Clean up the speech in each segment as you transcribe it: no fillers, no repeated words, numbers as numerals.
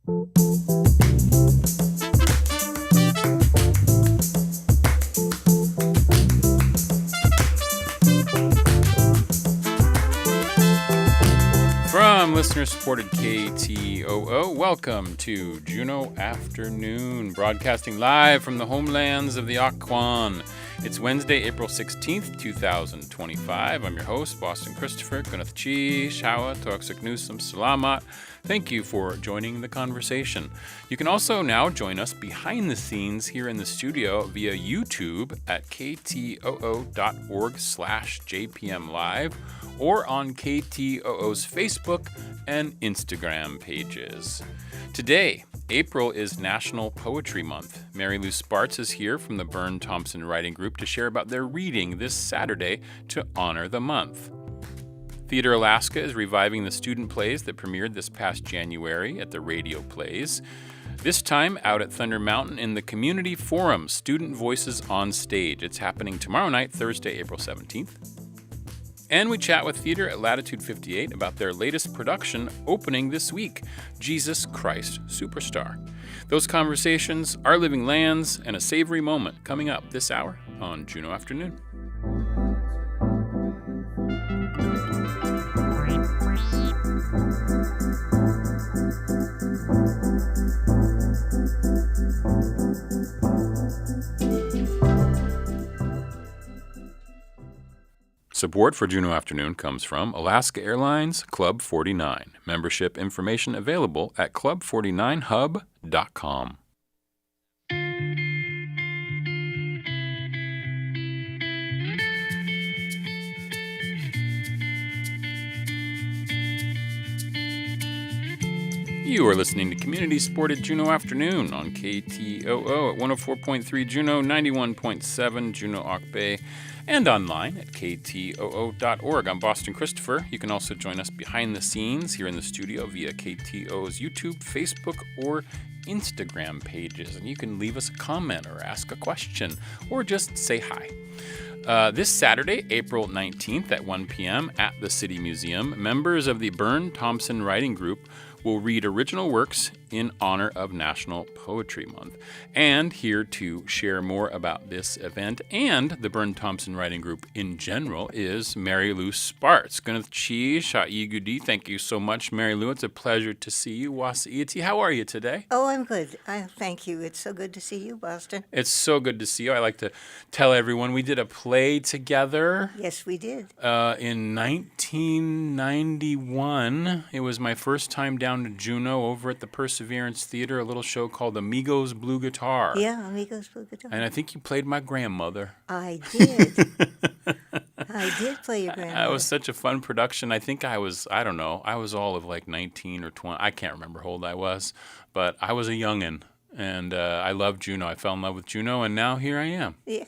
From listener-supported KTOO, welcome to Juneau Afternoon, broadcasting live from the homelands of the Occoquan. It's Wednesday, April 16th, 2025. I'm your host, Boston Christopher. Gunath Chi, Shawa, Toksik Nusum, Salamat. Thank you for joining the conversation. You can also now join us behind the scenes here in the studio via YouTube at ktoo.org/JPMLive or on KTOO's Facebook and Instagram pages. Today, April is National Poetry Month. Mary Lou Spartz is here from the Burn Thompson Writing Group to share about their reading this Saturday to honor the month. Theater Alaska is reviving the student plays that premiered this past January at the Radio Plays. This time out at Thunder Mountain in the Community Forum, Student Voices on Stage. It's happening tomorrow night, Thursday, April 17th. And we chat with Theater at Latitude 58 about their latest production opening this week, Jesus Christ Superstar. Those conversations, Our Living Lands, and a savory moment coming up this hour on Juneau Afternoon. Support for Juneau Afternoon comes from Alaska Airlines Club 49. Membership information available at club49hub.com. You are listening to community-supported Juneau Afternoon on KTOO at 104.3 Juneau, 91.7 Juneau Auk Bay, and online at ktoo.org. I'm Boston Christopher. You can also join us behind the scenes here in the studio via KTOO's YouTube, Facebook, or Instagram pages. And you can leave us a comment or ask a question or just say hi. This Saturday, April 19th at 1 p.m. at the City Museum, members of the Burn Thompson Writing Group will read original works in honor of National Poetry Month. And here to share more about this event and the Burn Thompson Writing Group in general is Mary Lou Spartz. Gunath Chi, Sha'i Gudi, thank you so much, Mary Lou. It's a pleasure to see you. Wasi'iti, how are you today? Oh, I'm good. Thank you. It's so good to see you, Boston. It's so good to see you. I like to tell everyone we did a play together. Yes, we did. In 1991. It was my first time down to Juneau over at the Perseverance Theater, a little show called Amigos Blue Guitar. Yeah, Amigos Blue Guitar. And I think you played my grandmother. I did. I did play your grandmother. It was such a fun production. I think I was all of like 19 or 20. I can't remember how old I was, but I was a youngin', and I loved Juneau. I fell in love with Juneau, and now here I am. Yeah.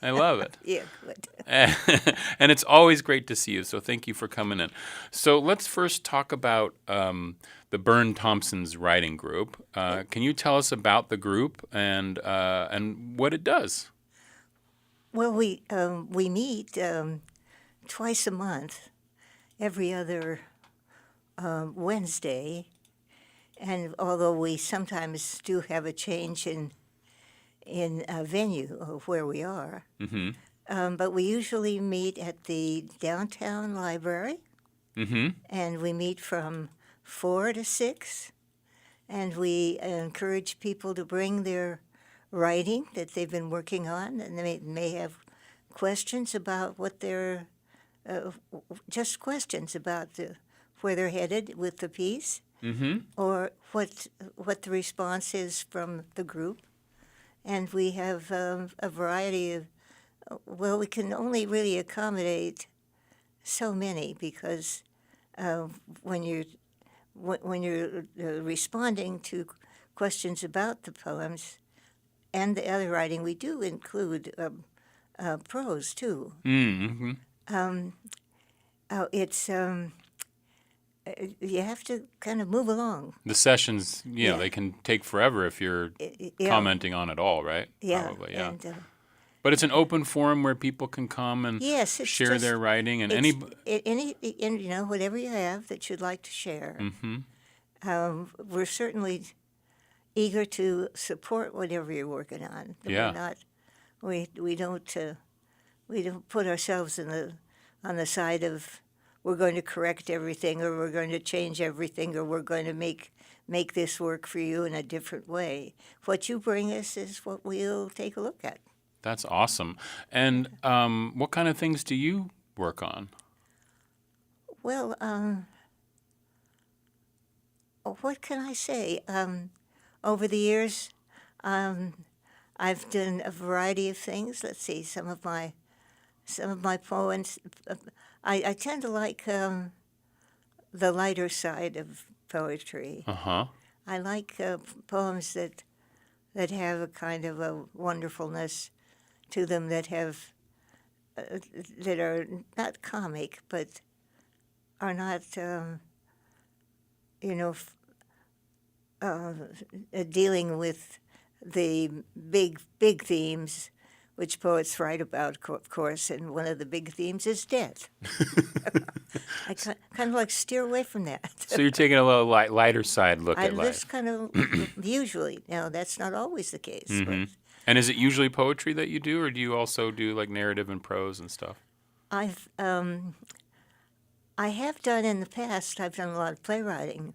I love it. Yeah, good. And it's always great to see you, so thank you for coming in. So let's first talk about the Burn Thompson's Writing Group. Can you tell us about the group and what it does? Well, we meet twice a month, every other Wednesday, and although we sometimes do have a change in venue of where we are, but we usually meet at the downtown library, and we meet from 4 to 6, and we encourage people to bring their writing that they've been working on, and they may have questions about what they're, just questions about where they're headed with the piece, or what the response is from the group. And we have a variety of, well, we can only really accommodate so many because when you're responding to questions about the poems and the other writing, we do include prose too. It's you have to kind of move along. The sessions, they can take forever if you're commenting on it all, right? Yeah. Probably, yeah. And, but it's an open forum where people can come and share their writing, and whatever you have that you'd like to share. We're certainly eager to support whatever you're working on. Yeah. We don't put ourselves on the side of we're going to correct everything or we're going to change everything or we're going to make this work for you in a different way. What you bring us is what we'll take a look at. That's awesome. And what kind of things do you work on? Well, what can I say? Over the years, I've done a variety of things. Let's see, some of my poems. I tend to like the lighter side of poetry. Uh-huh. I like poems that have a kind of a wonderfulness to them that have that are not comic but are not dealing with the big themes which poets write about, of course, and one of the big themes is death. I kind of like steer away from that. So you're taking a little lighter side look at life. Just kind of usually. Now, that's not always the case. Mm-hmm. And is it usually poetry that you do, or do you also do like narrative and prose and stuff? I have done in the past. I've done a lot of playwriting,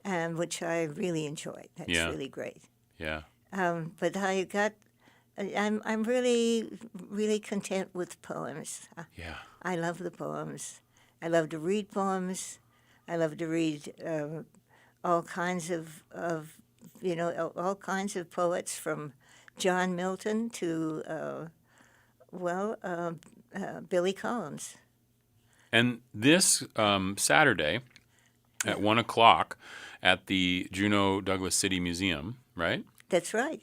which I really enjoyed. That's really great. Yeah. But I'm really content with poems. Yeah. I love the poems. I love to read poems. I love to read all kinds of all kinds of poets, from John Milton to Billy Collins. And this Saturday at 1 o'clock at the Juneau Douglas City Museum, right? That's right.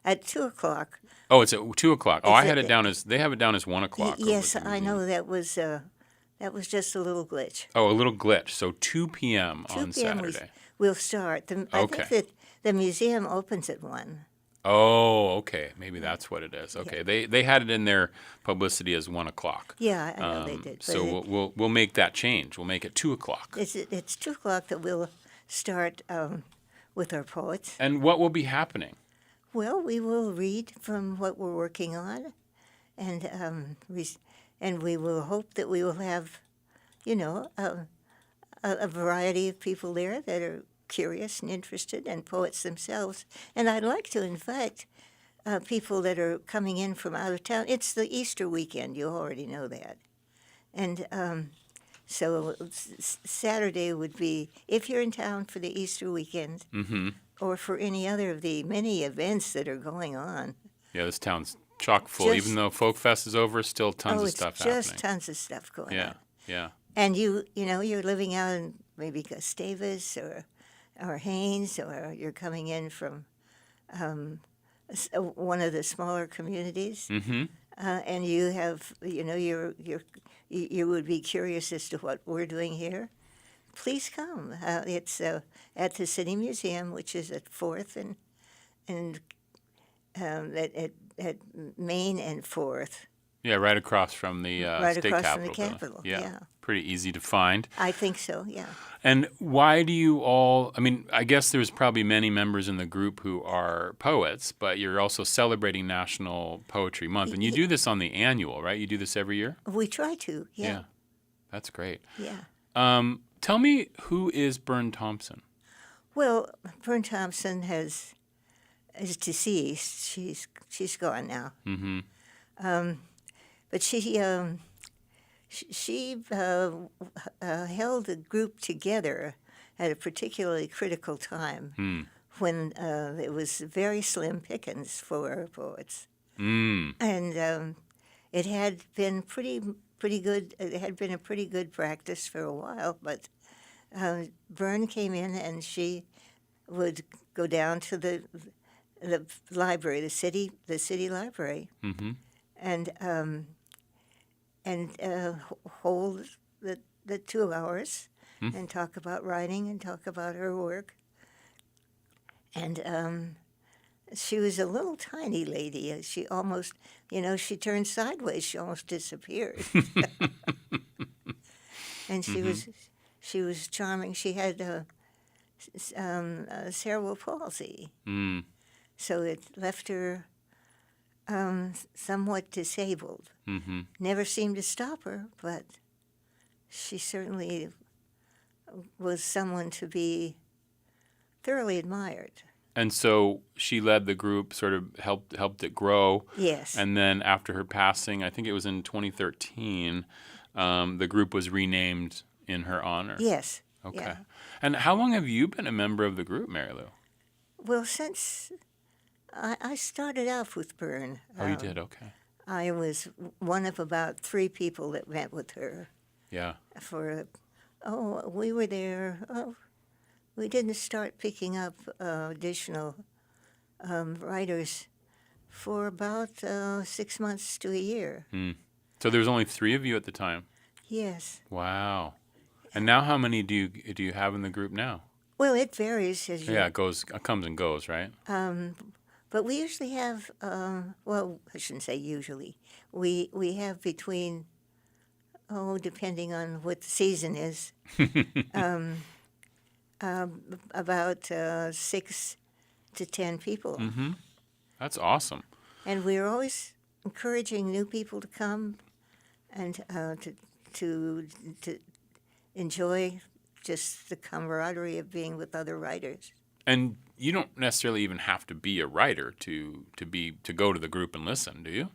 At 2 o'clock. Oh, it's at 2 o'clock. Oh, I had it down as they have it down as 1 o'clock. Yes, I know that was just a little glitch. Oh, a little glitch. So 2 p.m. on 2 p.m. Saturday. We'll start. I think that the museum opens at 1. Oh, okay. Maybe that's what it is. Okay, yeah. They had it in their publicity as 1 o'clock. Yeah, I know they did. So we'll make that change. We'll make it 2 o'clock. It's 2 o'clock that we'll start with our poets. And what will be happening? Well, we will read from what we're working on, and we will hope that we will have, a variety of people there that are curious and interested, and poets themselves. And I'd like to invite people that are coming in from out of town. It's the Easter weekend, you already know that. And so Saturday would be, if you're in town for the Easter weekend, or for any other of the many events that are going on. Yeah, this town's chock full. Even though Folk Fest is over, still tons of stuff happening. Just tons of stuff going on. Yeah. And you're living out in maybe Gustavus or Haines, or you're coming in from one of the smaller communities, and you have, you would be curious as to what we're doing here. Please come. It's at the City Museum, which is at 4th and at Main and 4th. Yeah, right across from the right state across capitol. From the Capitol. Yeah. Pretty easy to find. I think so. Yeah. And why do you all? I mean, I guess there's probably many members in the group who are poets, but you're also celebrating National Poetry Month, and you do this on the annual, right? You do this every year. We try to. Yeah. That's great. Yeah. Tell me, who is Burn Thompson? Well, Burn Thompson is deceased. She's gone now. But she held the group together at a particularly critical time when it was very slim pickings for poets, and it had been pretty good. It had been a pretty good practice for a while, but Burn came in and she would go down to the library, the city library, and hold the 2 hours and talk about writing and talk about her work. And she was a little tiny lady. She almost, she turned sideways. She almost disappeared. And she was charming. She had cerebral palsy. Mm. So it left her somewhat disabled. Mm-hmm. Never seemed to stop her, but she certainly was someone to be thoroughly admired. And so she led the group, sort of helped it grow. Yes. And then after her passing, I think it was in 2013, the group was renamed in her honor. Yes. Okay. Yeah. And how long have you been a member of the group, Mary Lou? Well, since I started off with Burn. Oh, you did? Okay. I was one of about 3 people that met with her. Yeah. We were there. We didn't start picking up additional writers for about 6 months to a year. Mm. So there was only 3 of you at the time? Yes. Wow. And now how many do you have in the group now? Well, it varies as you... Yeah, it comes and goes, right? But we usually have, well, I shouldn't say usually. We have between, depending on what the season is, about 6 to 10 people. Mm-hmm. That's awesome. And we're always encouraging new people to come and to enjoy just the camaraderie of being with other writers. And you don't necessarily even have to be a writer to go to the group and listen, do you?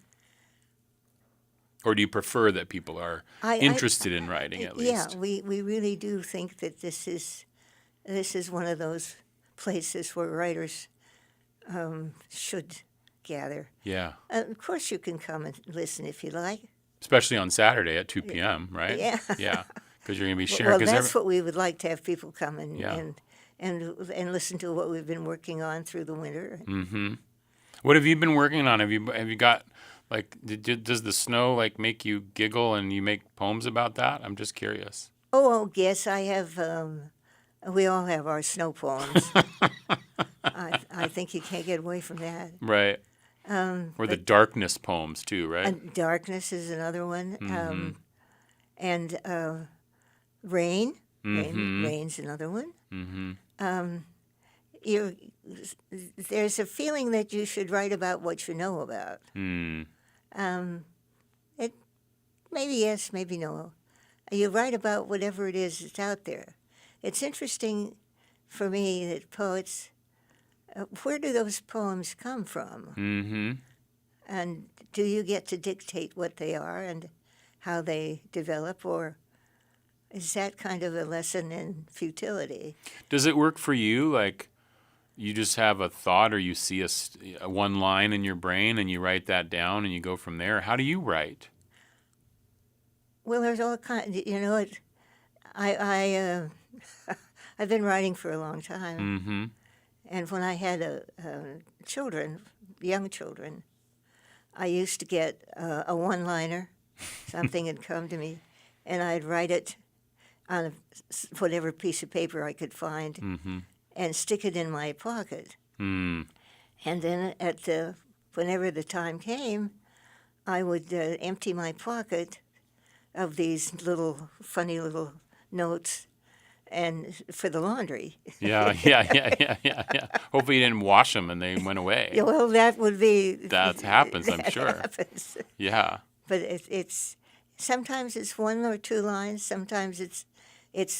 Or do you prefer that people are interested in writing at least? Yeah, we really do think that this is one of those places where writers should gather. Yeah. Of course, you can come and listen if you like. Especially on Saturday at 2 p.m., right? Yeah. Yeah, because you're going to be sharing. Well, that's what we would like to have people come Yeah. and listen to what we've been working on through the winter. Mm-hmm. What have you been working on? Have you got, like, does the snow, like, make you giggle and you make poems about that? I'm just curious. Oh, yes, I have. We all have our snow poems. I think you can't get away from that. Right. Or the darkness poems, too, right? And darkness is another one. Mm-hmm. And rain. Mm-hmm. Rain's another one. Mm-hmm. There's a feeling that you should write about what you know about. Mm. It maybe yes, maybe no. You write about whatever it is that's out there. It's interesting for me that poets, where do those poems come from? Mm-hmm. And do you get to dictate what they are and how they develop, or is that kind of a lesson in futility? Does it work for you? Like, you just have a thought, or you see a one line in your brain, and you write that down, and you go from there. How do you write? Well, there's all kinds. You know, I've been writing for a long time, Mm-hmm. and when I had young children, I used to get a one-liner. Something had come to me, and I'd write it on whatever piece of paper I could find, Mm-hmm. and stick it in my pocket. Mm. And then whenever the time came, I would empty my pocket of these funny little notes, and for the laundry. Yeah. Hopefully you didn't wash them and they went away. Yeah, well, that would be. That happens, I'm that sure. Happens. Yeah. But it's sometimes it's 1 or 2 lines. Sometimes it's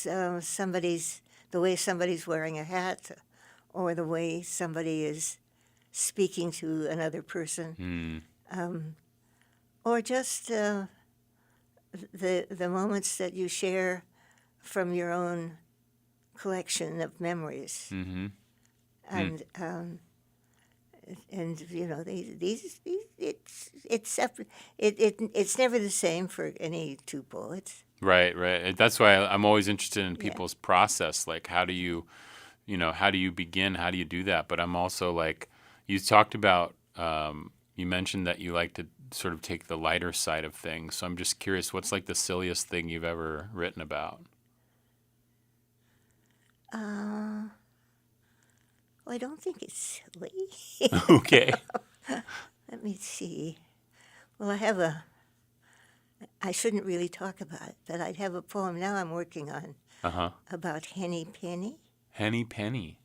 the way somebody's wearing a hat, or the way somebody is speaking to another person, or just the moments that you share from your own collection of memories. Mm-hmm. And you know, it's never the same for any 2 poets. Right. That's why I'm always interested in people's process. Like, how do you begin? How do you do that? But I'm also like, you talked about, you mentioned that you like to sort of take the lighter side of things. So I'm just curious, what's like the silliest thing you've ever written about? Well, I don't think it's silly. Okay. Let me see. Well, I shouldn't really talk about it, but I have a poem now I'm working on Uh-huh. about Henny Penny. Henny penny.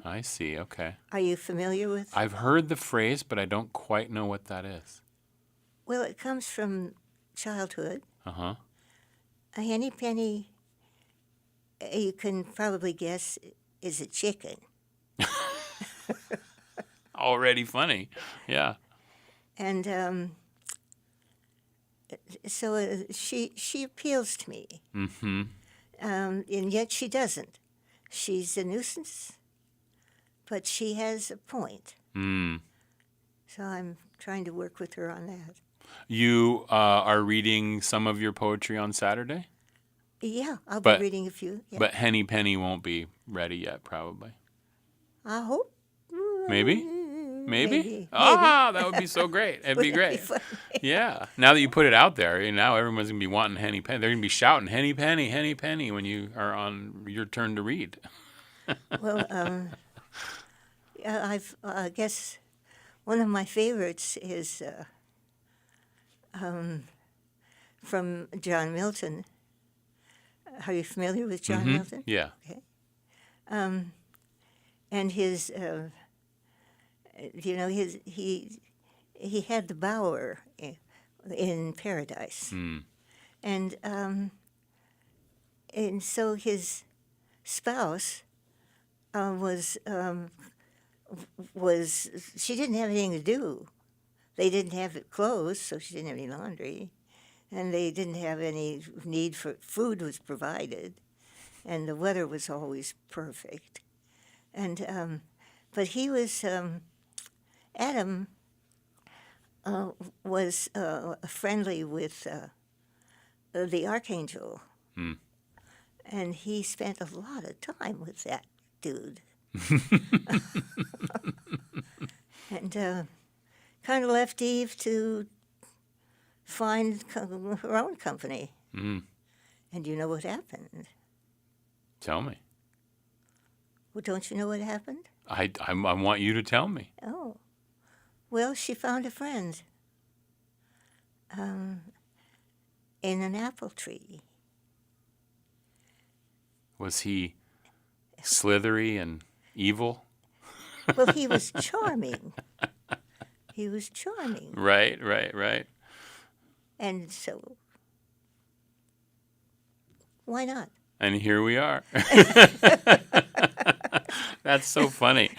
I see. Okay. Are you familiar with? I've heard the phrase, but I don't quite know what that is. Well, it comes from childhood. Uh-huh. A henny penny, you can probably guess, is a chicken. Already funny. Yeah. And so she appeals to me. Mm-hmm. And yet she doesn't. She's a nuisance, but she has a point. Mm. So I'm trying to work with her on that. You are reading some of your poetry on Saturday? Yeah, I'll be reading a few. Yeah. But Henny Penny won't be ready yet, probably. I hope. Maybe? Maybe. Ah, that would be so great. It'd be great. Be Yeah. Now that you put it out there, now everyone's going to be wanting Henny Penny. They're going to be shouting, Henny Penny, when you are on your turn to read. Well, I guess one of my favorites is from John Milton. Are you familiar with John Milton? Yeah. Okay. And his, he had the bower in paradise, and so his spouse was she didn't have anything to do. They didn't have clothes, so she didn't have any laundry, and they didn't have any need for food was provided, and the weather was always perfect. And but he was Adam was friendly with the archangel, and he spent a lot of time with that dude. And kind of left Eve to find her own company. And you know what happened? Tell me. Well, don't you know what happened? I want you to tell me. Oh. Well, she found a friend in an apple tree. Was he slithery and evil? Well, he was charming. He was charming. Right. And so, why not? And here we are. That's so funny.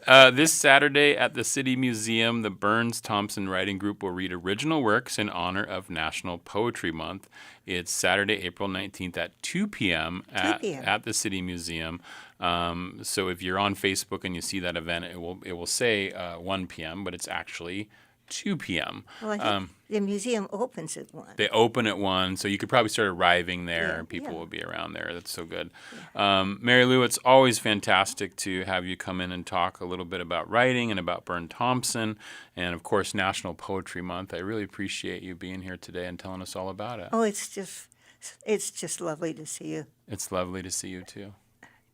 This Saturday at the City Museum, the Burn Thompson Writing Group will read original works in honor of National Poetry Month. It's Saturday, April 19th at 2 p.m. at the City Museum. So if you're on Facebook and you see that event, it will say 1 p.m., but it's actually 2 p.m. Well, I think the museum opens at 1. They open at 1, so you could probably start arriving there, and people will be around there. That's so good. Mary Lou, it's always fantastic to have you come in and talk a little bit about writing and about Burn Thompson and, of course, National Poetry Month. I really appreciate you being here today and telling us all about it. Oh, it's just lovely to see you. It's lovely to see you, too.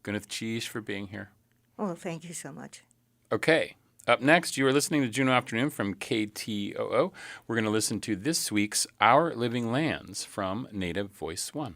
Gwyneth Cheese for being here. Oh, thank you so much. Okay. Up next, you are listening to Juneau Afternoon from KTOO. We're going to listen to this week's Our Living Lands from Native Voice One.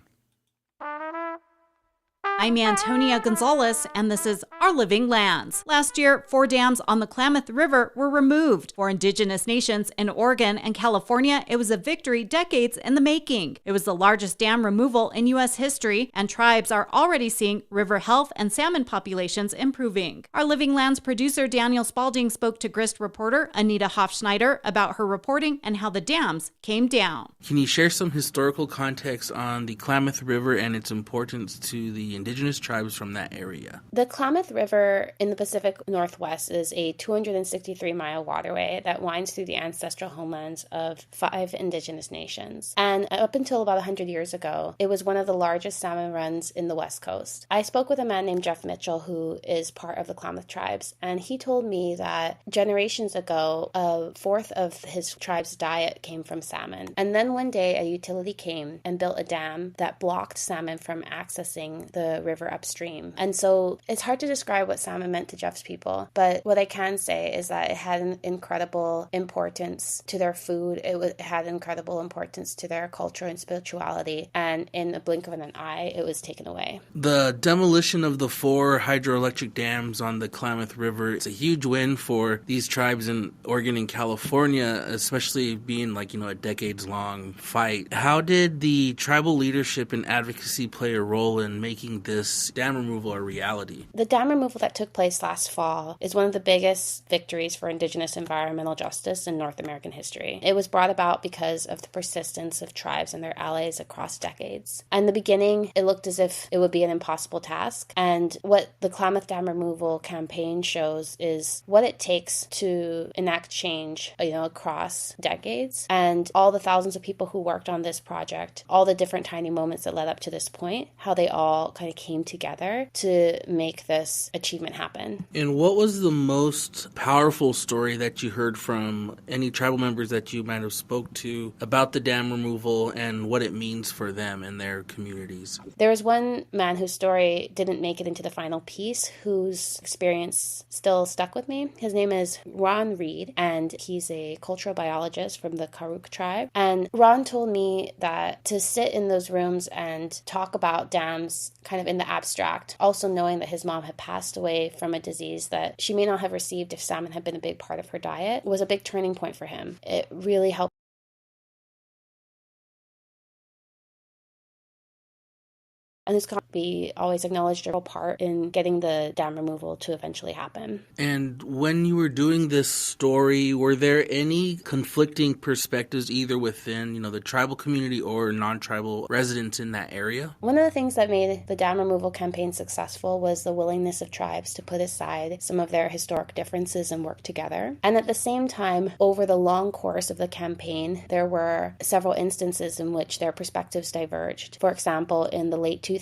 I'm Antonia Gonzalez, and this is Our Living Lands. Last year, 4 dams on the Klamath River were removed. For Indigenous nations in Oregon and California, it was a victory decades in the making. It was the largest dam removal in U.S. history, and tribes are already seeing river health and salmon populations improving. Our Living Lands producer Daniel Spalding spoke to Grist reporter Anita Hofschneider about her reporting and how the dams came down. Can you share some historical context on the Klamath River and its importance to the indigenous tribes from that area? The Klamath River in the Pacific Northwest is a 263-mile waterway that winds through the ancestral homelands of 5 indigenous nations. And up until about 100 years ago, it was one of the largest salmon runs in the West Coast. I spoke with a man named Jeff Mitchell, who is part of the Klamath tribes, and he told me that generations ago, a fourth of his tribe's diet came from salmon. And then one day, a utility came and built a dam that blocked salmon from accessing the river upstream. And so it's hard to describe describe what salmon meant to Jeff's people, but what I can say is that it had an incredible importance to their food. It had incredible importance to their culture and spirituality, and in the blink of an eye, it was taken away. The demolition of the 4 hydroelectric dams on the Klamath River is a huge win for these tribes in Oregon and California, especially being a decades-long fight. How did the tribal leadership and advocacy play a role in making this dam removal a reality? The dam removal that took place last fall is one of the biggest victories for Indigenous environmental justice in North American history. It was brought about because of the persistence of tribes and their allies across decades. In the beginning, it looked as if it would be an impossible task, and what the Klamath Dam removal campaign shows is what it takes to enact change, across decades, and all the thousands of people who worked on this project, all the different tiny moments that led up to this point, how they all kind of came together to make this achievement happen. And what was the most powerful story that you heard from any tribal members that you might have spoke to about the dam removal and what it means for them and their communities? There was one man whose story didn't make it into the final piece, whose experience still stuck with me. His name is Ron Reed, and he's a cultural biologist from the Karuk tribe. And Ron told me that to sit in those rooms and talk about dams kind of in the abstract, also knowing that his mom had passed away from a disease that she may not have received if salmon had been a big part of her diet, was a big turning point for him. It really helped. And this can't be always acknowledged or part in getting the dam removal to eventually happen. And when you were doing this story, were there any conflicting perspectives either within, the tribal community or non-tribal residents in that area? One of the things that made the dam removal campaign successful was the willingness of tribes to put aside some of their historic differences and work together. And at the same time, over the long course of the campaign, there were several instances in which their perspectives diverged. For example, in the late 2000s,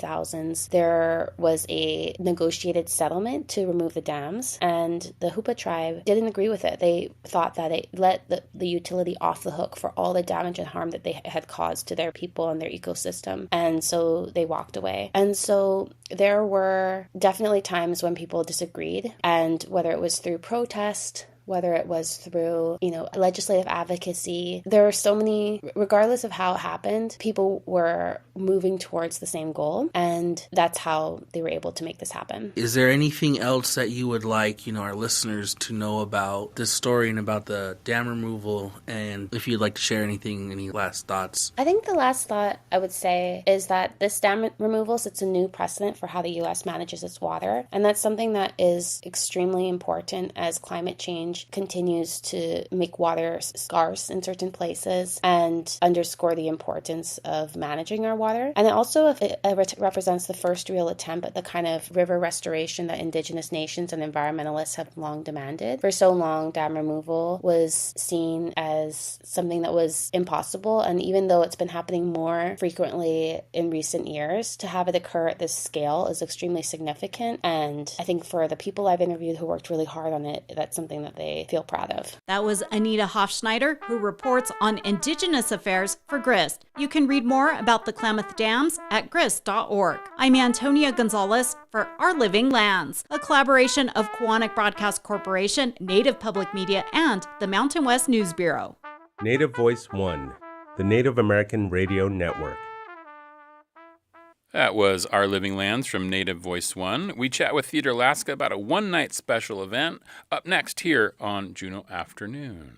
there was a negotiated settlement to remove the dams, and the Hoopa tribe didn't agree with it. They thought that it let the utility off the hook for all the damage and harm that they had caused to their people and their ecosystem, and so they walked away. And so there were definitely times when people disagreed, and whether it was through protest, whether it was through, legislative advocacy. There were so many, regardless of how it happened, people were moving towards the same goal, and that's how they were able to make this happen. Is there anything else that you would like, our listeners to know about this story and about the dam removal? And if you'd like to share anything, any last thoughts? I think the last thought I would say is that this dam removal sets a new precedent for how the U.S. manages its water, and that's something that is extremely important as climate change continues to make water scarce in certain places and underscore the importance of managing our water. And it also represents the first real attempt at the kind of river restoration that Indigenous nations and environmentalists have long demanded. For so long, dam removal was seen as something that was impossible, and even though it's been happening more frequently in recent years, to have it occur at this scale is extremely significant. And I think for the people I've interviewed who worked really hard on it, that's something that they feel proud of. That was Anita Hofschneider, who reports on Indigenous affairs for GRIST. You can read more about the Klamath Dams at grist.org. I'm Antonia Gonzalez for Our Living Lands, a collaboration of Koahnic Broadcast Corporation, Native Public Media, and the Mountain West News Bureau. Native Voice One, the Native American Radio Network. That was Our Living Lands from Native Voice One. We chat with Theodore Laska about a one-night special event up next here on Juneau Afternoon.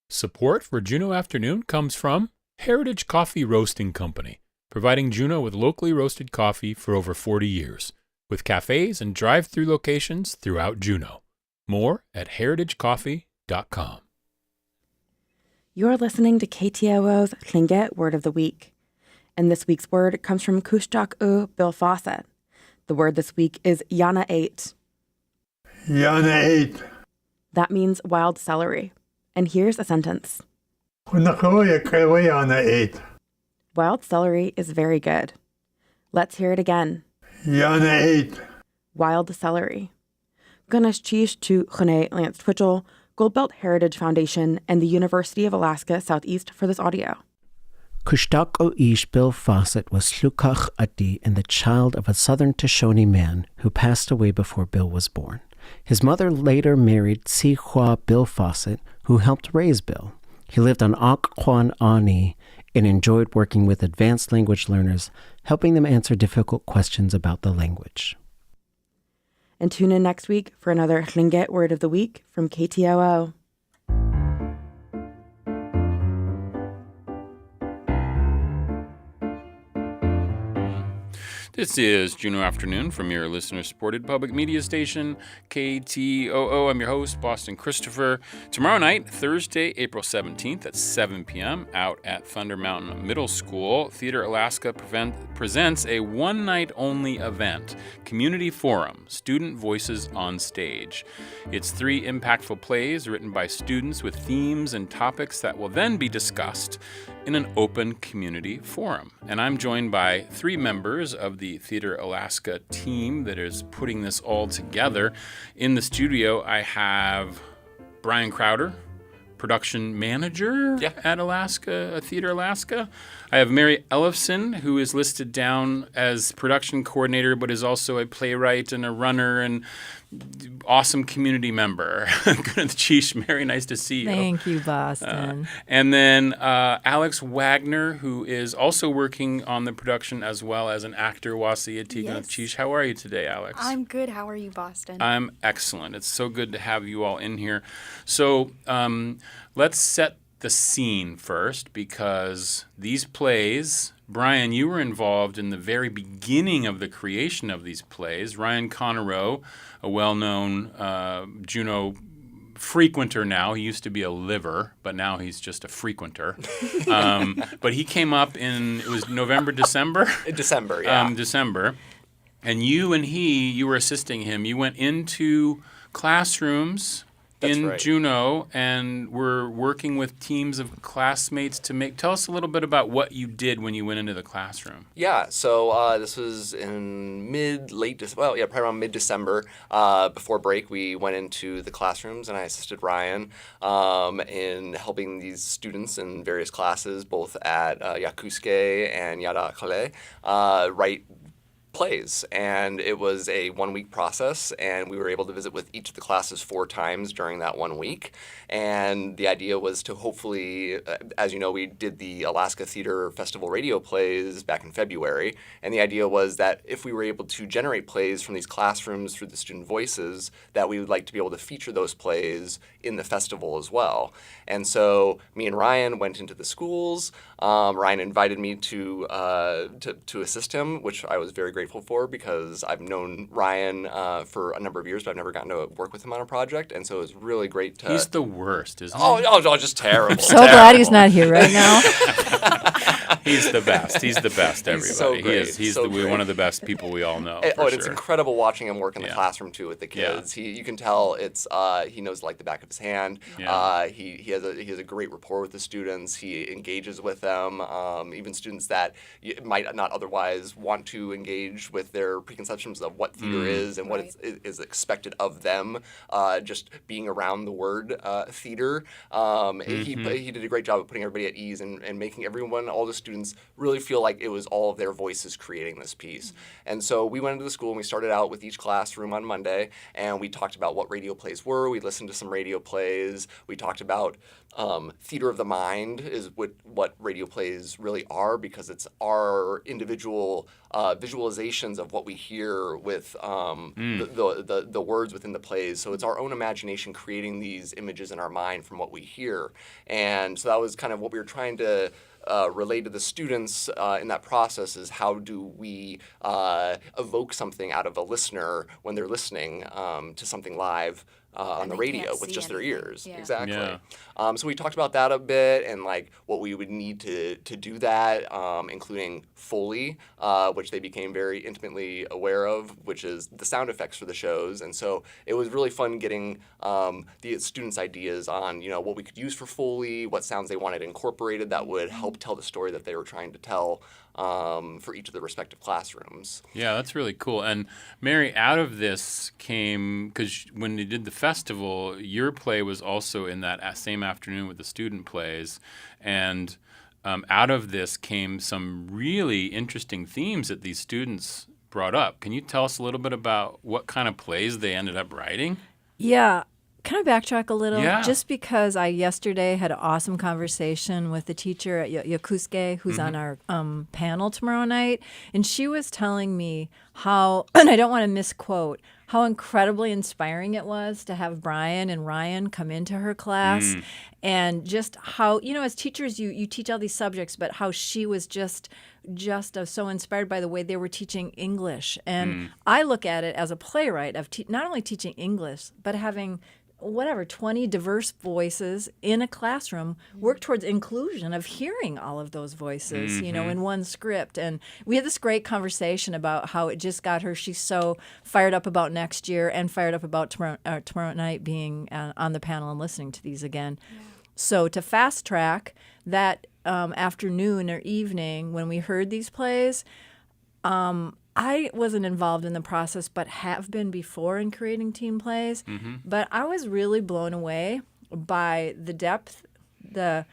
Support for Juneau Afternoon comes from Heritage Coffee Roasting Company, providing Juneau with locally roasted coffee for over 40 years, with cafes and drive-through locations throughout Juneau. More at heritagecoffee.com. You're listening to KTOO's Tlingit Word of the Week. And this week's word comes from Kushtak Bill Fawcett. The word this week is Yana 8. Yana 8. That means wild celery. And here's a sentence. Yana 8. Wild celery is very good. Let's hear it again. Yana 8. Wild celery. Ganesh Chish to Chune Lance Twitchell, Goldbelt Heritage Foundation, and the University of Alaska Southeast for this audio. Kushtako Ish Bill Fawcett was Slukach Ati and the child of a southern Shoshone man who passed away before Bill was born. His mother later married Si Hua Bill Fawcett, who helped raise Bill. He lived on Akquan Ani and enjoyed working with advanced language learners, helping them answer difficult questions about the language. And tune in next week for another Tlingit Word of the Week from KTOO. This is Juneau Afternoon from your listener-supported public media station, KTOO. I'm your host, Boston Christopher. Tomorrow night, Thursday, April 17th at 7 p.m., out at Thunder Mountain Middle School, Theater Alaska presents a one-night-only event, Community Forum, Student Voices on Stage. It's 3 impactful plays written by students with themes and topics that will then be discussed in an open community forum. And I'm joined by 3 members of the Theater Alaska team that is putting this all together. In the studio, I have Brian Crowder, production manager at Theater Alaska. I have Mary Ellefson, who is listed down as production coordinator, but is also a playwright and a runner and awesome community member. Good Cheesh, Mary, nice to see you. Thank you, Boston. And then Alex Wagner, who is also working on the production as well as an actor, Wasiyati. Yes. Cheesh, how are you today, Alex? I'm good. How are you, Boston? I'm excellent. It's so good to have you all in here. So let's set the scene first, because these plays, Brian, you were involved in the very beginning of the creation of these plays. Ryan Connerow, a well-known Juneau frequenter now. He used to be a liver, but now he's just a frequenter. But he came up it was November, December? December, yeah. December. And you were assisting him. You went into classrooms in Juneau and were working with teams of classmates to tell us a little bit about what you did when you went into the classroom. Yeah, so this was in probably around mid-December. Before break, we went into the classrooms and I assisted Ryan in helping these students in various classes, both at Yakusuke and Yada Kale, write plays. And it was a 1-week process, and we were able to visit with each of the classes 4 times during that 1 week. And the idea was to hopefully, as you know, we did the Alaska Theater Festival radio plays back in February, and the idea was that if we were able to generate plays from these classrooms through the student voices, that we would like to be able to feature those plays in the festival as well. And so me and Ryan went into the schools. Ryan invited me to assist him, which I was very grateful for, because I've known Ryan for a number of years, but I've never gotten to work with him on a project, and so it was really great to... He's the worst, isn't he? Oh, just terrible. So glad he's not here right now. He's the best. He's the best, everybody. He's so great. He's one of the best people we all know. And it's incredible watching him work in the classroom too with the kids. Yeah. You can tell he knows like the back of his hand. Yeah. He has a great rapport with the students. He engages with them, even students that might not otherwise want to engage with their preconceptions of what theater is and what is expected of them. Just being around the word theater. He did a great job of putting everybody at ease and making all the students really feel like it was all of their voices creating this piece. And so we went into the school and we started out with each classroom on Monday, and we talked about what radio plays were. We listened to some radio plays. We talked about theater of the mind is what radio plays really are, because it's our individual visualizations of what we hear with the words within the plays. So it's our own imagination creating these images in our mind from what we hear. And so that was kind of what we were trying to relay to the students in that process, is how do we evoke something out of a listener when they're listening to something live on the radio with just their ears. Yeah. Exactly. Yeah. So we talked about that a bit, and like what we would need to do that, including Foley, which they became very intimately aware of, which is the sound effects for the shows. And so it was really fun getting the students' ideas on what we could use for Foley, what sounds they wanted incorporated that would help tell the story that they were trying to tell for each of the respective classrooms. Yeah, that's really cool. And Mary, out of this came, because when you did the festival, your play was also in that same afternoon with the student plays. And out of this came some really interesting themes that these students brought up. Can you tell us a little bit about what kind of plays they ended up writing? Yeah. Can I backtrack a little? Yeah. Just because I yesterday had an awesome conversation with the teacher at Yokosuke, who's on our panel tomorrow night, and she was telling me how, and I don't want to misquote, how incredibly inspiring it was to have Brian and Ryan come into her class, and just how, as teachers, you teach all these subjects, but how she was just so inspired by the way they were teaching English. And I look at it as a playwright of not only teaching English, but having 20 diverse voices in a classroom, work towards inclusion of hearing all of those voices, in one script. And we had this great conversation about how it just got her. She's so fired up about next year and fired up about tomorrow night being on the panel and listening to these again. Yeah. So to fast track that afternoon or evening when we heard these plays, I wasn't involved in the process, but have been before in creating team plays. But I was really blown away by the depth, the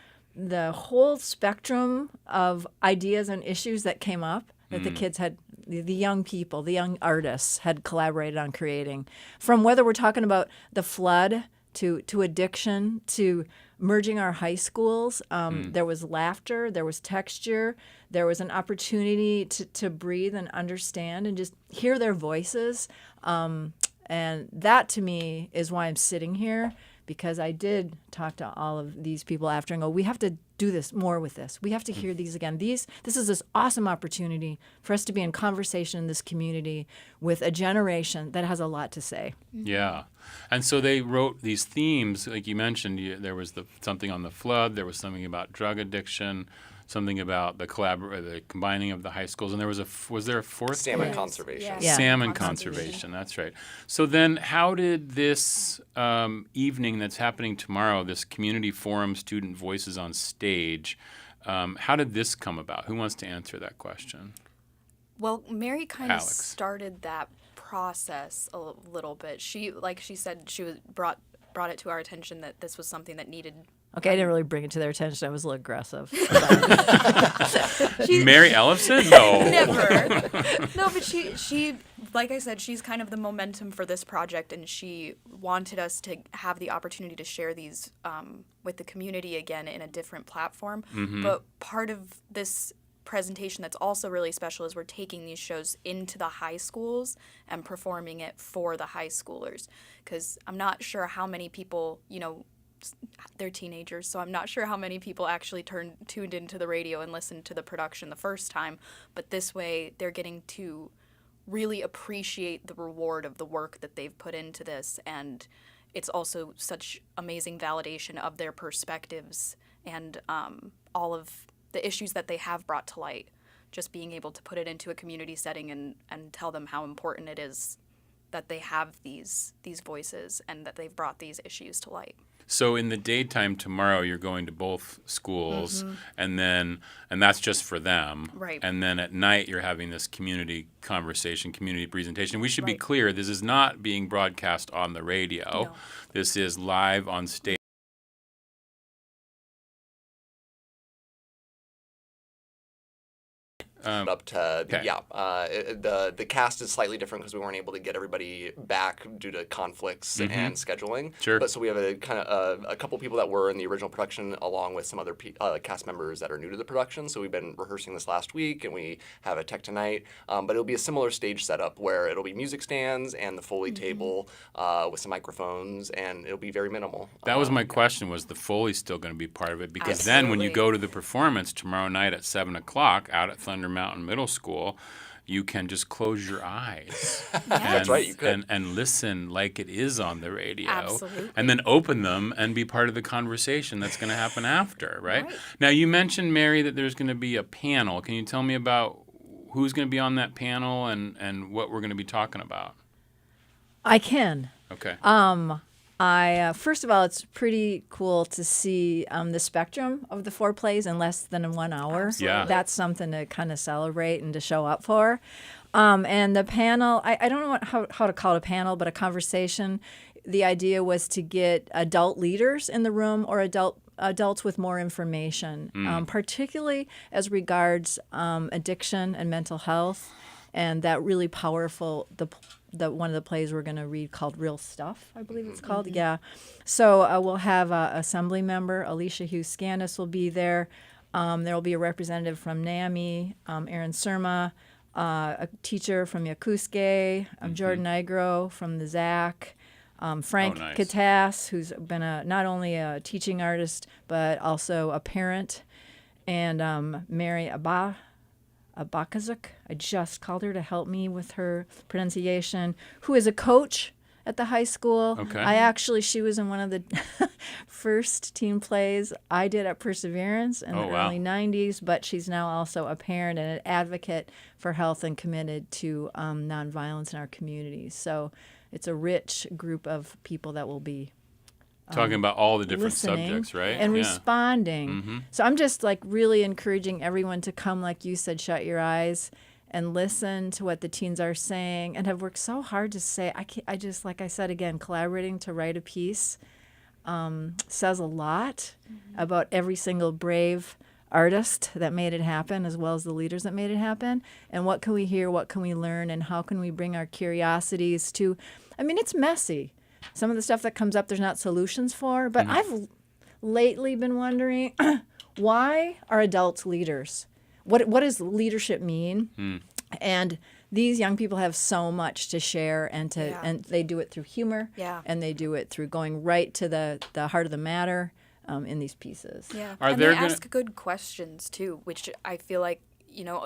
whole spectrum of ideas and issues that came up that the kids had, the young people, the young artists had collaborated on creating. From whether we're talking about the flood to addiction to merging our high schools, there was laughter, there was texture, there was an opportunity to breathe and understand and just hear their voices. And that, to me, is why I'm sitting here, because I did talk to all of these people after and go, we have to do this more with this. We have to hear these again. This is this awesome opportunity for us to be in conversation in this community with a generation that has a lot to say. Yeah. And so they wrote these themes, like you mentioned. There was something on the flood. There was something about drug addiction, something about the combining of the high schools, and was there a fourth? Salmon conservation. Yeah. Salmon conservation. That's right. So then, how did this evening that's happening tomorrow, this community forum, student voices on stage, how did this come about? Who wants to answer that question? Well, Mary kind of Alex. started that process a little bit. She said, brought it to our attention that this was something that needed. Okay, I didn't really bring it to their attention. I was a little aggressive. Mary Ellison? No. Never. No, but she, like I said, she's kind of the momentum for this project, and she wanted us to have the opportunity to share these with the community again in a different platform. But part of this presentation that's also really special is we're taking these shows into the high schools and performing it for the high schoolers, because I'm not sure how many people, they're teenagers, so I'm not sure how many people actually tuned into the radio and listened to the production the first time, but this way they're getting to really appreciate the reward of the work that they've put into this, and it's also such amazing validation of their perspectives and all of the issues that they have brought to light, just being able to put it into a community setting and tell them how important it is that they have these voices and that they've brought these issues to light. So in the daytime tomorrow, you're going to both schools, and that's just for them. Right. And then at night, you're having this community conversation, community presentation. We should be clear, this is not being broadcast on the radio. No. This is live on stage. Up to the cast is slightly different because we weren't able to get everybody back due to conflicts and scheduling. Sure. But so we have a couple people that were in the original production, along with some other cast members that are new to the production. So we've been rehearsing this last week, and we have a tech tonight. But it'll be a similar stage setup where it'll be music stands and the Foley table with some microphones, and it'll be very minimal. That was my question: was the Foley still going to be part of it? Because then when you go to the performance tomorrow night at 7 o'clock out at Thunder Mountain Middle School, you can just close your eyes That's right, you could. and listen like it is on the radio. Absolutely. And then open them and be part of the conversation that's going to happen after, right? Now, you mentioned, Mary, that there's going to be a panel. Can you tell me about who's going to be on that panel and what we're going to be talking about? I can. Okay. First of all, it's pretty cool to see the spectrum of the 4 plays in less than 1 hour. Absolutely. Yeah. That's something to kind of celebrate and to show up for. And the panel, I don't know how to call it a panel, but a conversation. the idea was to get adult leaders in the room or adults with more information, particularly as regards addiction and mental health, and that really powerful one of the plays we're going to read called Real Stuff, I believe it's called. Yeah. So we'll have Assembly member Alicia Hughes-Scandis will be there. There will be a representative from NAMI, Aaron Surma, a teacher from Yakusuke, Jordan Igro from the ZAC, Frank Katas, who's been not only a teaching artist but also a parent, and Mary Abakazuk. I just called her to help me with her pronunciation, who is a coach at the high school. Okay. She was in one of the first teen plays I did at Perseverance in the early 90s, but she's now also a parent and an advocate for health and committed to nonviolence in our communities. So it's a rich group of people that will be talking about all the different subjects, right? And responding. So I'm just like really encouraging everyone to come, like you said, shut your eyes and listen to what the teens are saying, and have worked so hard to say. I just, like I said again, collaborating to write a piece says a lot about every single brave artist that made it happen, as well as the leaders that made it happen. And what can we hear? What can we learn? And how can we bring our curiosities to? I mean, it's messy. Some of the stuff that comes up, there's not solutions for. But I've lately been wondering, why are adults leaders? What does leadership mean? And these young people have so much to share, and and they do it through humor, and they do it through going right to the heart of the matter in these pieces. Yeah, and they ask good questions too, which I feel like,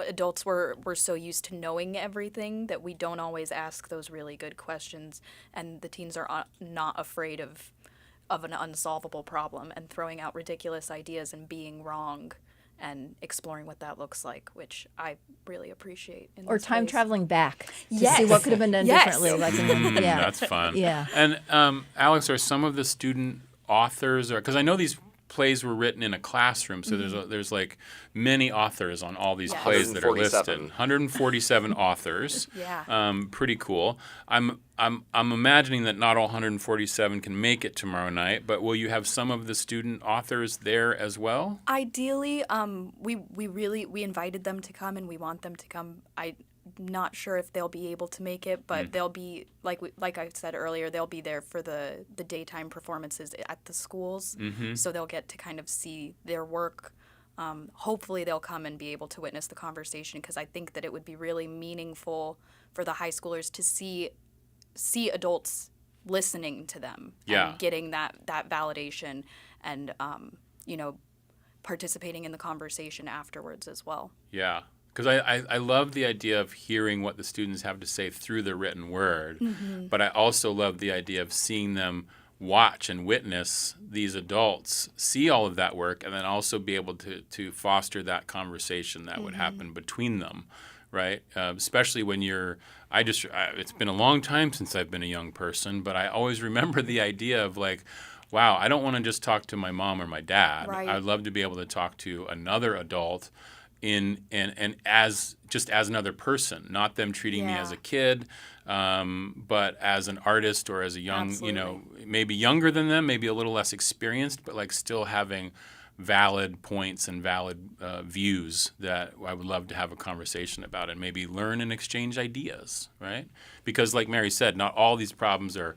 adults we're so used to knowing everything that we don't always ask those really good questions, and the teens are not afraid of an unsolvable problem and throwing out ridiculous ideas and being wrong and exploring what that looks like, which I really appreciate. Or time traveling back to see what could have been done differently. Like that's fun. Yeah. And Alex, are some of the student authors, because I know these plays were written in a classroom, so there's like many authors on all these plays that are listed. 147 authors. Pretty cool. I'm imagining that not all 147 can make it tomorrow night, but will you have some of the student authors there as well? Ideally, we invited them to come, and we want them to come. I'm not sure if they'll be able to make it, but they'll be, like I said earlier, they'll be there for the daytime performances at the schools, so they'll get to kind of see their work. Hopefully they'll come and be able to witness the conversation, because I think that it would be really meaningful for the high schoolers to see adults listening to them and getting that validation and participating in the conversation afterwards as well. Yeah. Because I love the idea of hearing what the students have to say through the written word, but I also love the idea of seeing them watch and witness these adults see all of that work, and then also be able to foster that conversation that would happen between them, right? Especially when it's been a long time since I've been a young person, but I always remember the idea of like, wow, I don't want to just talk to my mom or my dad. Right. I'd love to be able to talk to another adult and as another person, not them treating me as a kid, but as an artist or as a young, maybe younger than them, maybe a little less experienced, but like still having valid points and valid views that I would love to have a conversation about, and maybe learn and exchange ideas, right? Because like Mary said, not all these problems are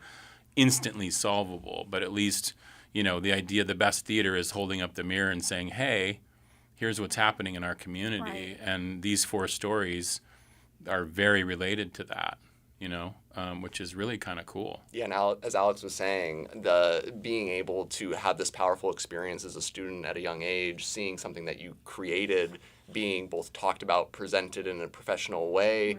instantly solvable, but at least, the idea the best theater is holding up the mirror and saying, hey, here's what's happening in our community, and these 4 stories are very related to that, which is really kind of cool. Yeah, and as Alex was saying, the being able to have this powerful experience as a student at a young age, seeing something that you created being both talked about, presented in a professional way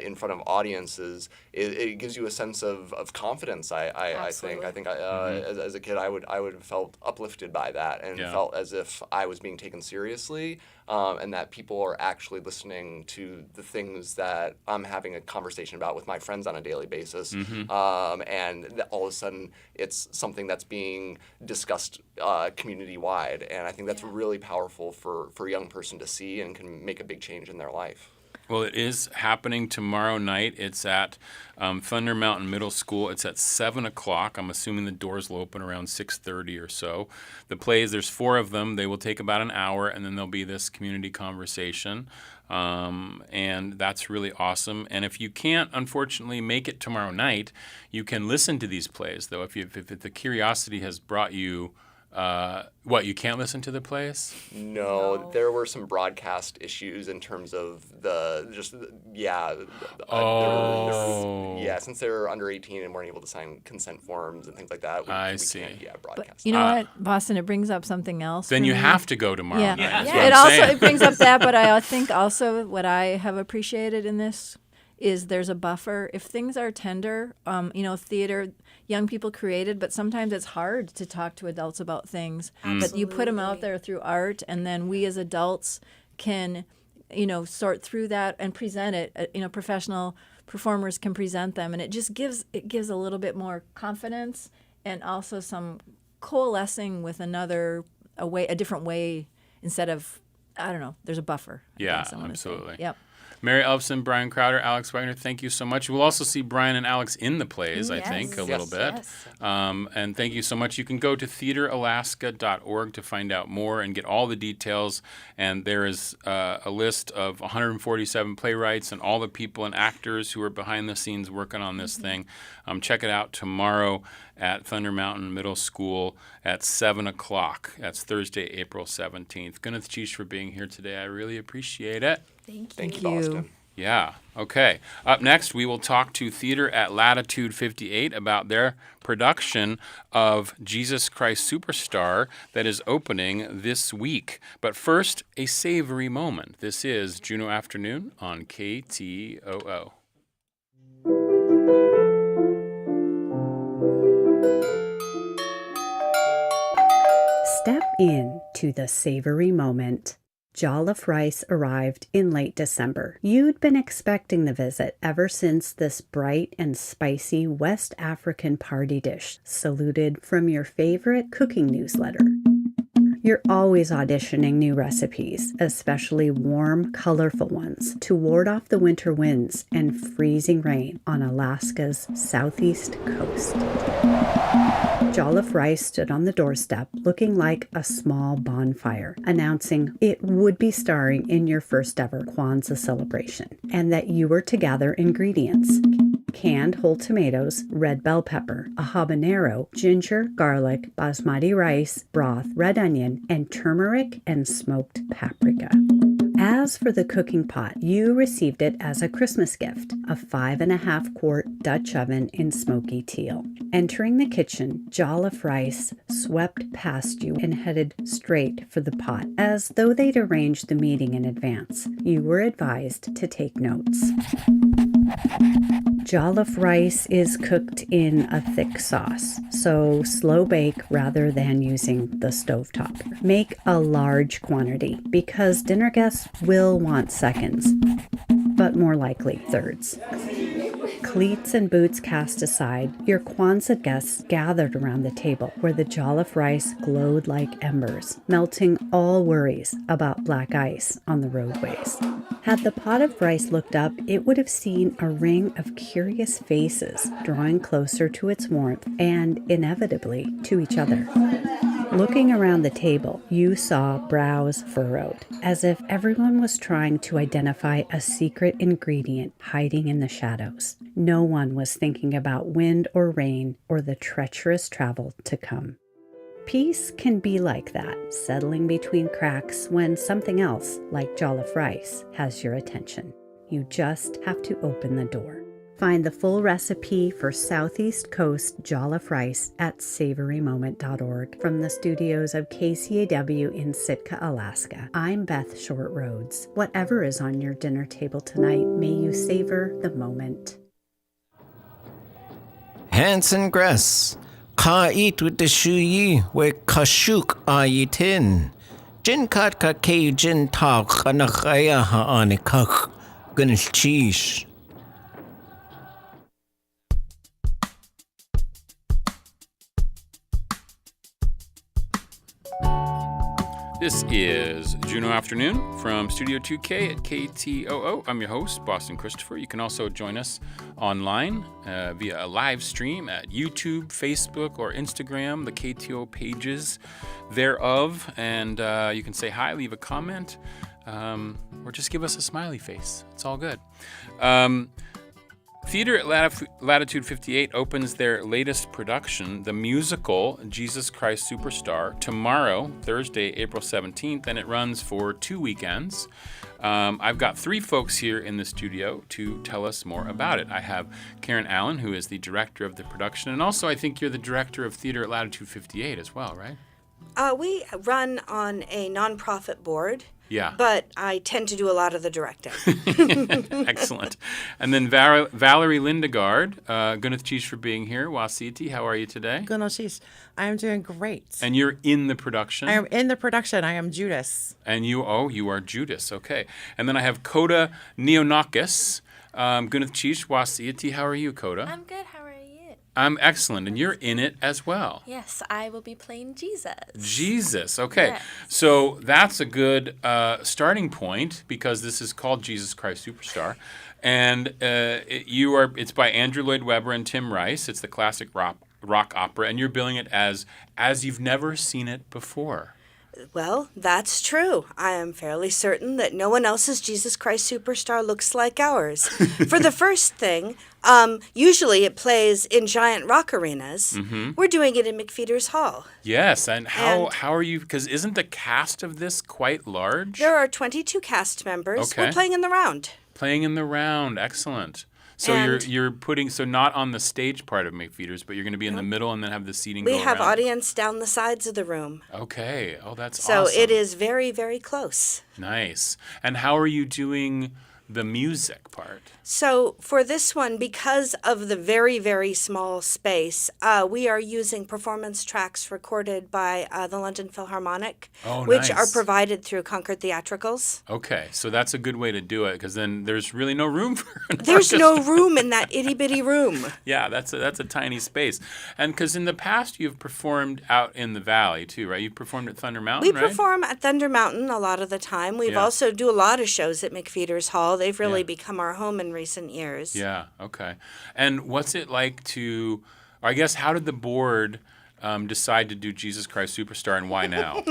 in front of audiences, it gives you a sense of confidence. I think as a kid I would have felt uplifted by that, and felt as if I was being taken seriously, and that people are actually listening to the things that I'm having a conversation about with my friends on a daily basis, and all of a sudden it's something that's being discussed community-wide, and I think that's really powerful for a young person to see and can make a big change in their life. Well, it is happening tomorrow night. It's at Thunder Mountain Middle School. It's at 7 o'clock. I'm assuming the doors will open around 6:30 or so. The plays, there's 4 of them. They will take about an hour, and then there'll be this community conversation. And that's really awesome. And if you can't, unfortunately, make it tomorrow night, you can listen to these plays, though. If the curiosity has brought you... What, you can't listen to the plays? No, there were some broadcast issues in terms of since they're under 18 and weren't able to sign consent forms and things like that. We see. Can't, broadcast. But you know what, Boston, it brings up something else. Then you have to go tomorrow night. It brings up that, but I think also what I have appreciated in this is there's a buffer. If things are tender, theater, young people created, but sometimes it's hard to talk to adults about things. But you put them out there through art, and then we as adults can, sort through that and present it. Professional performers can present them, and it just gives a little bit more confidence and also some coalescing with a different way instead of, I don't know, there's a buffer. Yeah, absolutely. Yep. Mary Elfson, Brian Crowder, Alex Wagner, thank you so much. We'll also see Brian and Alex in the plays, I think, a little bit. Yes. And thank you so much. You can go to theateralaska.org to find out more and get all the details. And there is a list of 147 playwrights and all the people and actors who are behind the scenes working on this thing. Check it out tomorrow at Thunder Mountain Middle School at 7 o'clock. That's Thursday, April 17th. Gwyneth Cheesh for being here today. I really appreciate it. Thank you, Boston. Yeah. Okay. Up next, we will talk to Theater at Latitude 58 about their production of Jesus Christ Superstar that is opening this week. But first, a savory moment. This is Juneau Afternoon on KTOO. Step in to the savory moment. Jollof rice arrived in late December. You'd been expecting the visit ever since this bright and spicy West African party dish saluted from your favorite cooking newsletter. You're always auditioning new recipes, especially warm, colorful ones, to ward off the winter winds and freezing rain on Alaska's southeast coast. Jollof rice stood on the doorstep looking like a small bonfire, announcing it would be starring in your first ever Kwanzaa celebration, and that you were to gather ingredients: canned whole tomatoes, red bell pepper, a habanero, ginger, garlic, basmati rice, broth, red onion, and turmeric and smoked paprika. As for the cooking pot, you received it as a Christmas gift, a 5.5-quart Dutch oven in smoky teal. Entering the kitchen, jollof rice swept past you and headed straight for the pot, as though they'd arranged the meeting in advance. You were advised to take notes. Jollof rice is cooked in a thick sauce, so slow bake rather than using the stovetop. Make a large quantity because dinner guests will want seconds, but more likely thirds. Cleats and boots cast aside, your Kwanzaa guests gathered around the table where the jollof rice glowed like embers, melting all worries about black ice on the roadways. Had the pot of rice looked up, it would have seen a ring of curious faces drawing closer to its warmth and, inevitably, to each other. Looking around the table, you saw brows furrowed, as if everyone was trying to identify a secret ingredient hiding in the shadows. No one was thinking about wind or rain or the treacherous travel to come. Peace can be like that, settling between cracks when something else, like jollof rice, has your attention. You just have to open the door. Find the full recipe for Southeast Coast jollof rice at savorymoment.org. From the studios of KCAW in Sitka, Alaska, I'm Beth Short Rhodes. Whatever is on your dinner table tonight, may you savor the moment. Hanson Gress, ka eat with the shuyi, we kashuk ayitin. Jin kat ka ke jin tak anakaya ha anikak, Gwyneth Cheesh. This is Juneau Afternoon from Studio 2K at KTOO. I'm your host, Boston Christopher. You can also join us online via a live stream at YouTube, Facebook, or Instagram, the KTO pages thereof. And you can say hi, leave a comment, or just give us a smiley face. It's all good. Theater at Latitude 58 opens their latest production, the musical Jesus Christ Superstar, tomorrow, Thursday, April 17th, and it runs for 2 weekends. I've got 3 folks here in the studio to tell us more about it. I have Karen Allen, who is the director of the production, and also I think you're the director of Theater at Latitude 58 as well, right? We run on a nonprofit board. Yeah. But I tend to do a lot of the directing. Excellent. And then Valerie Lindegard, Gunath for being here. Wasiti, how are you today? Gunath, I am doing great. And you're in the production? I am in the production. I am Judas. And you are Judas. Okay. And then I have Coda Neonakis, Gunath Wasiti. How are you, Coda? I'm good. How are you? I'm excellent, and you're in it as well. Yes, I will be playing Jesus. Jesus, okay. Yes. So that's a good starting point because this is called Jesus Christ Superstar, and it's by Andrew Lloyd Webber and Tim Rice. It's the classic rock opera, and you're billing it as you've never seen it before. Well, that's true. I am fairly certain that no one else's Jesus Christ Superstar looks like ours. For the first thing, usually it plays in giant rock arenas. Mm-hmm. We're doing it in McFeeters Hall. Yes, and how are you, because isn't the cast of this quite large? There are 22 cast members. Okay. We're playing in the round. Playing in the round, excellent. So you're putting not on the stage part of McFeeters, but you're going to be in the middle and then have the seating go around. We have audience down the sides of the room. Okay. Oh, that's awesome. So it is very, very close. Nice. And how are you doing the music part? So for this one, because of the very, very small space, we are using performance tracks recorded by the London Philharmonic, which are provided through Concord Theatricals. Okay, so that's a good way to do it because then there's really no room for an There's orchestra. no room in that itty-bitty room. Yeah, that's a tiny space. And because in the past you've performed out in the valley too, right? You've performed at Thunder Mountain, We perform at Thunder Mountain a lot of the time. We've also do a lot of shows at McFeeters Hall. They've really become our home in recent years. Yeah, okay. And what's it like to, or I guess, how did the board decide to do Jesus Christ Superstar and why now?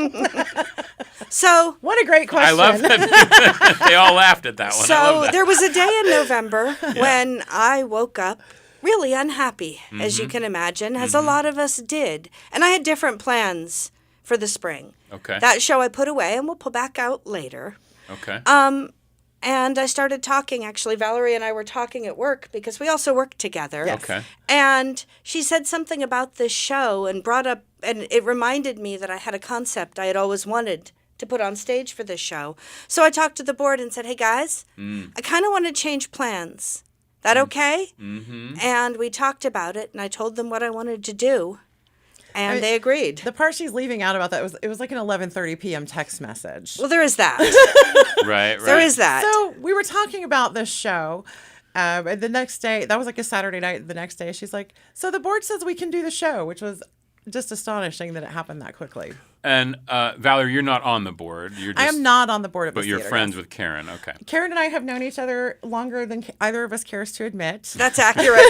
So, what a great question. I love that. They all laughed at that one. So there was a day in November when I woke up really unhappy, as you can imagine, as a lot of us did. And I had different plans for the spring. Okay. That show I put away and we'll pull back out later. Okay. And I started talking, actually, Valerie and I were talking at work because we also work together. Yes. Okay. And she said something about this show and brought up, and it reminded me that I had a concept I had always wanted to put on stage for this show. So I talked to the board and said, hey guys, I kind of want to change plans. That okay? Mm-hmm. And we talked about it and I told them what I wanted to do. And they agreed. The part she's leaving out about that was like an 11:30 p.m. text message. Well, there is that. Right. There is that. So we were talking about this show. And the next day, that was like a Saturday night. The next day, she's like, so the board says we can do the show, which was just astonishing that it happened that quickly. And Valerie, you're not on the board. You're just, I am not on the board of but this you're theater, friends yes. with Karen. Okay. Karen and I have known each other longer than either of us cares to admit. That's accurate.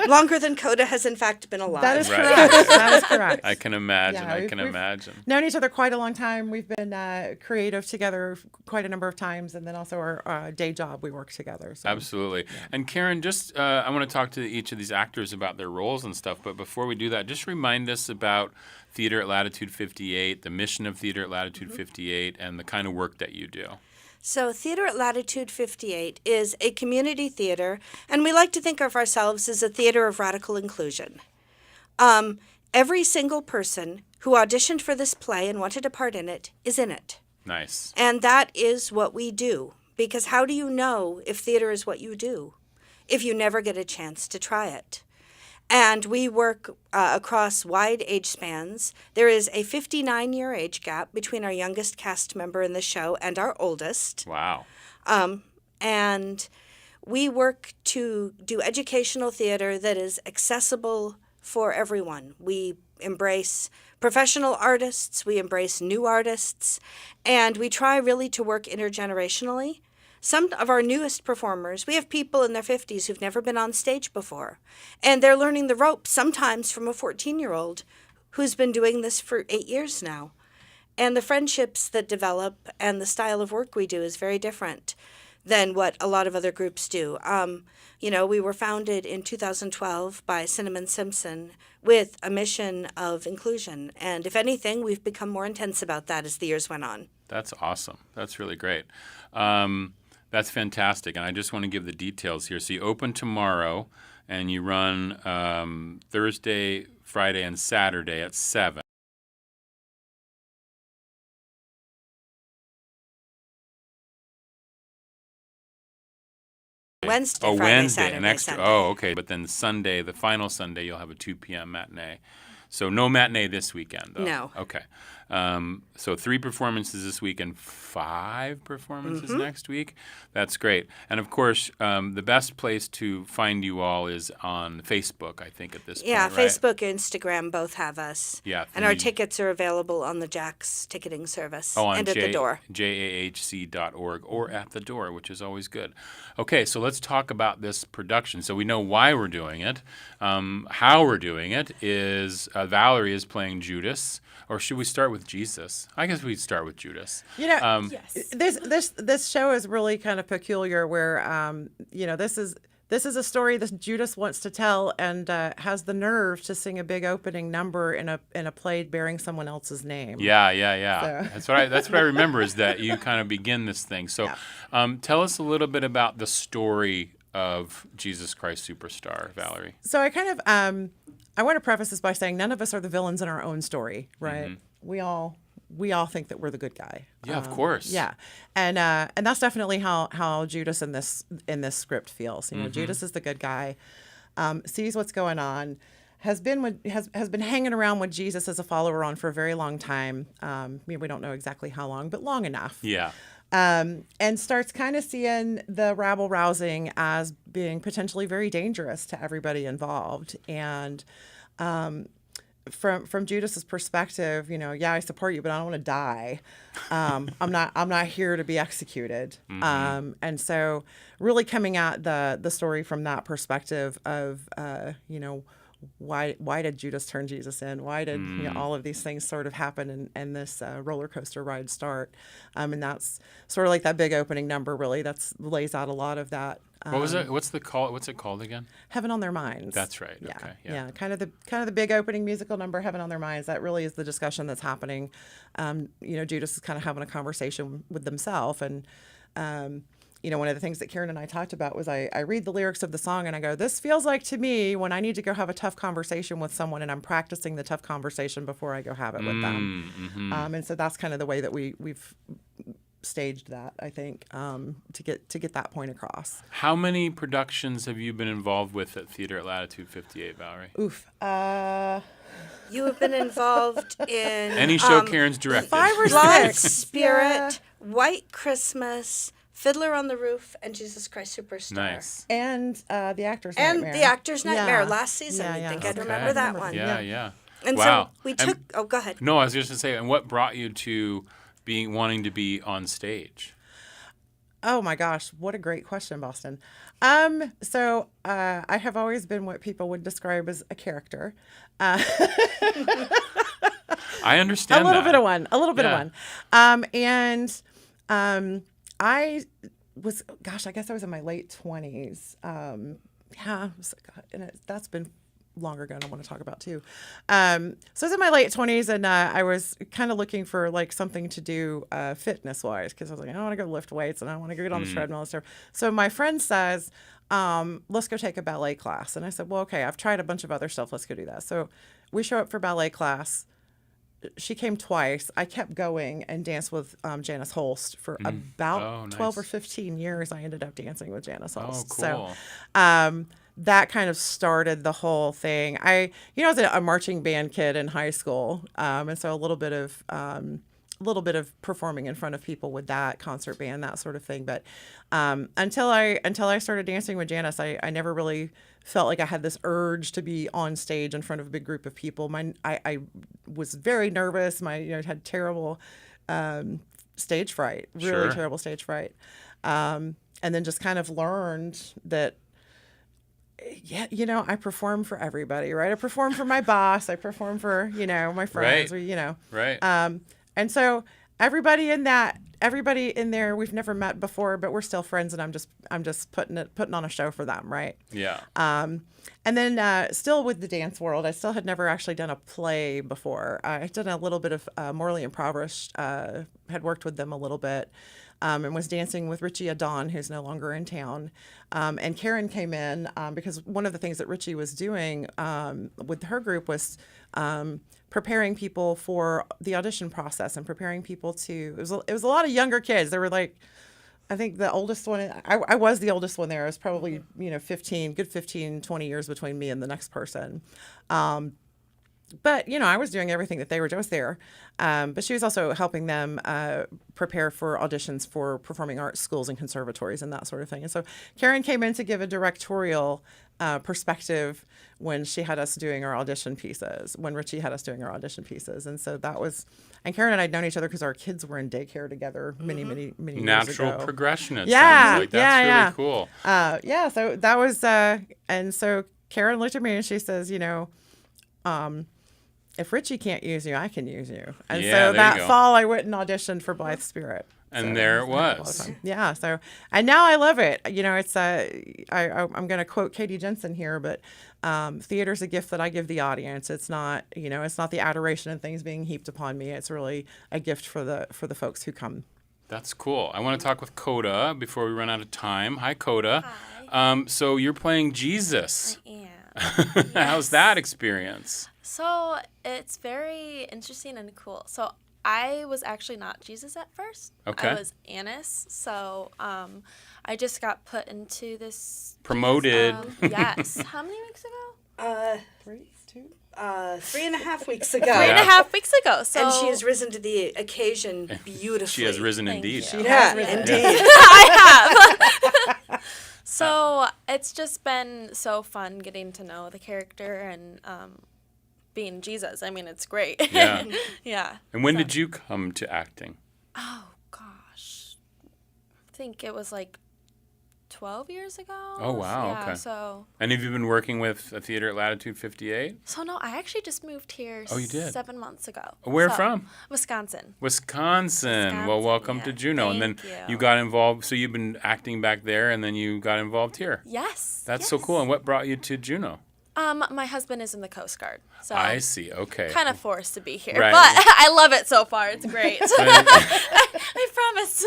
Longer than Coda has, in fact, been alive. That is correct. That is correct. I can imagine. Yeah, I can imagine. Known each other quite a long time. We've been creative together quite a number of times, and then also our day job we work together. So. Absolutely. Yeah. And Karen, just I want to talk to each of these actors about their roles and stuff. But before we do that, just remind us about Theater at Latitude 58, the mission of Theater at Latitude 58, and the kind of work that you do. So Theater at Latitude 58 is a community theater, and we like to think of ourselves as a theater of radical inclusion. Every single person who auditioned for this play and wanted a part in it is in it. Nice. And that is what we do, because how do you know if theater is what you do if you never get a chance to try it? And we work across wide age spans. There is a 59-year age gap between our youngest cast member in the show and our oldest. Wow. And we work to do educational theater that is accessible for everyone. We embrace professional artists, we embrace new artists, and we try really to work intergenerationally. Some of our newest performers, we have people in their 50s who've never been on stage before, and they're learning the ropes sometimes from a 14-year-old who's been doing this for 8 years now. And the friendships that develop and the style of work we do is very different than what a lot of other groups do. We were founded in 2012 by Cinnamon Simpson with a mission of inclusion. And if anything, we've become more intense about that as the years went on. That's awesome. That's really great. That's fantastic. And I just want to give the details here. So you open tomorrow and you run Thursday, Friday, and Saturday at 7. Wednesday, Friday, Wednesday, Saturday, an extra. Sunday. Oh, okay. But then Sunday, the final Sunday, you'll have a 2 p.m. matinee. So no matinee this weekend, though. No. Okay. So 3 performances this week and 5 performances next week. That's great. And of course, the best place to find you all is on Facebook, I think, at this point. Yeah, right? Facebook, Instagram both have us. Yeah. And our tickets are available on the Jack's ticketing service on and at the door. JAHC.org or at the door, which is always good. Okay, so let's talk about this production. So we know why we're doing it. How we're doing it is Valerie is playing Judas. Or should we start with Jesus? I guess we'd start with Judas. Yes. This show is really kind of peculiar where, this is a story that Judas wants to tell and has the nerve to sing a big opening number in a play bearing someone else's name. Yeah. So. That's what I remember is that you kind of begin this thing. So tell us a little bit about the story of Jesus Christ Superstar, Valerie. So I kind of I want to preface this by saying none of us are the villains in our own story, right? Mm-hmm. We all think that we're the good guy. Yeah, of course. Yeah, and that's definitely how Judas in this script feels. Judas is the good guy, sees what's going on, has been hanging around with Jesus as a follower on for a very long time. We don't know exactly how long, but long enough. Yeah. And starts kind of seeing the rabble-rousing as being potentially very dangerous to everybody involved. And from Judas's perspective, I support you, but I don't want to die. I'm not here to be executed. Mm-hmm. And so really coming at the story from that perspective of, why did Judas turn Jesus in? Why did all of these things sort of happen and this roller coaster ride start? And that's sort of like that big opening number. Really, lays out a lot of that. What was it? What's it called again? Heaven on Their Minds. That's right. Yeah. Okay. Yeah. Kind of the big opening musical number, Heaven on Their Minds. That really is the discussion that's happening. Judas is kind of having a conversation with himself and. One of the things that Karen and I talked about was I read the lyrics of the song and I go, this feels like to me when I need to go have a tough conversation with someone and I'm practicing the tough conversation before I go have it with them. Mm-hmm. And so that's kind of the way that we've staged that, I think, to get that point across. How many productions have you been involved with at Theater at Latitude 58, Valerie? Oof. You have been involved in any show Karen's directed. 5 or 6. Blind Spirit, White Christmas, Fiddler on the Roof, and Jesus Christ Superstar. Nice. And The Actor's Nightmare. And The Actor's Nightmare Yeah. last season. Yeah, I yeah. think I'd Okay. remember that one. Yeah. And wow. so we took. Oh, go ahead. No, I was just going to say, and what brought you to wanting to be on stage? Oh my gosh, what a great question, Boston. So I have always been what people would describe as a character. I understand a little that. bit of one. I was, I guess I was in my late 20s. That's been longer ago and I want to talk about too. So I was in my late 20s and I was kind of looking for like something to do fitness wise because I was like, I want to go lift weights and I want to go get on the treadmill and stuff. So my friend says, let's go take a ballet class. And I said, well, okay, I've tried a bunch of other stuff. Let's go do that. So we show up for ballet class. She came twice. I kept going and danced with Janice Holst for about 12 or 15 years. I ended up dancing with Janice Holst. Oh, cool. So that kind of started the whole thing. I was a marching band kid in high school. And so a little bit of little bit of performing in front of people with that concert band, that sort of thing. But until I started dancing with Janice, I never really felt like I had this urge to be on stage in front of a big group of people. I was very nervous. Had terrible stage fright, really terrible stage fright. And then just kind of learned that, I perform for everybody, right? I perform for my boss. I perform for, my friends, Right. And so everybody in there, we've never met before, but we're still friends, and I'm just putting on a show for them, right? Yeah. And then still with the dance world, I still had never actually done a play before. I had done a little bit of Morally Impoverished, had worked with them a little bit, and was dancing with Richie Adon, who's no longer in town. And Karen came in because one of the things that Richie was doing with her group was preparing people for the audition process and preparing people to, it was a lot of younger kids. There were like, I think the oldest one, I was the oldest one there. It was probably, 15, 20 years between me and the next person. But, I was doing everything that they were just there. But she was also helping them prepare for auditions for performing arts schools and conservatories and that sort of thing. And so Karen came in to give a directorial perspective when she had us doing our audition pieces, when Richie had us doing our audition pieces. And so that was, and Karen and I had known each other because our kids were in daycare together many years ago. Natural progression, it sounds like. That's really cool. So that was, and so Karen looked at me and she says, if Richie can't use you, I can use you. And so that fall I went and auditioned for Blythe Spirit. And there it was. Yeah. So, and now I love it. It's I'm going to quote Katie Jensen here, but theater's a gift that I give the audience. It's not, it's not the adoration and things being heaped upon me. It's really a gift for the folks who come. That's cool. I want to talk with Coda before we run out of time. Hi, Coda. Hi. So you're playing Jesus. I am. Yes. How's that experience? So it's very interesting and cool. So I was actually not Jesus at first. Okay. I was Annis. So I just got put into this. Promoted. Yes. How many weeks ago? 3.5 weeks ago. 3.5 weeks ago. So and she has risen to the occasion beautifully. She has risen indeed. She has risen. Indeed. I have. So it's just been so fun getting to know the character and being Jesus. I mean, it's great. Yeah. Yeah. And when did you come to acting? Oh, gosh. I think it was like 12 years ago. Oh, wow. Yeah, okay. So. And have you been working with a theater at Latitude 58? So, no, I actually just moved here 7 months ago. Where from? Wisconsin. Well, welcome to Juneau. And then you got involved. So you've been acting back there, and then you got involved here. Yes. That's so cool. And what brought you to Juneau? My husband is in the Coast Guard. So I see. Okay. Kind of forced to be here. Right. But I love it so far. It's great. I promise.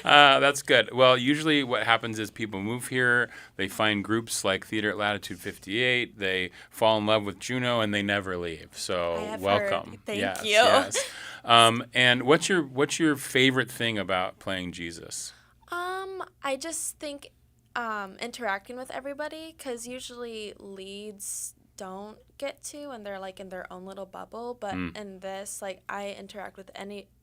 That's good. Well, usually what happens is people move here, they find groups like Theater at Latitude 58, they fall in love with Juneau, and they never leave. So welcome. Heard. Thank you. Yes. And what's your favorite thing about playing Jesus? I just think interacting with everybody, because usually leads don't get to, and they're like in their own little bubble. But in this, like, I interact with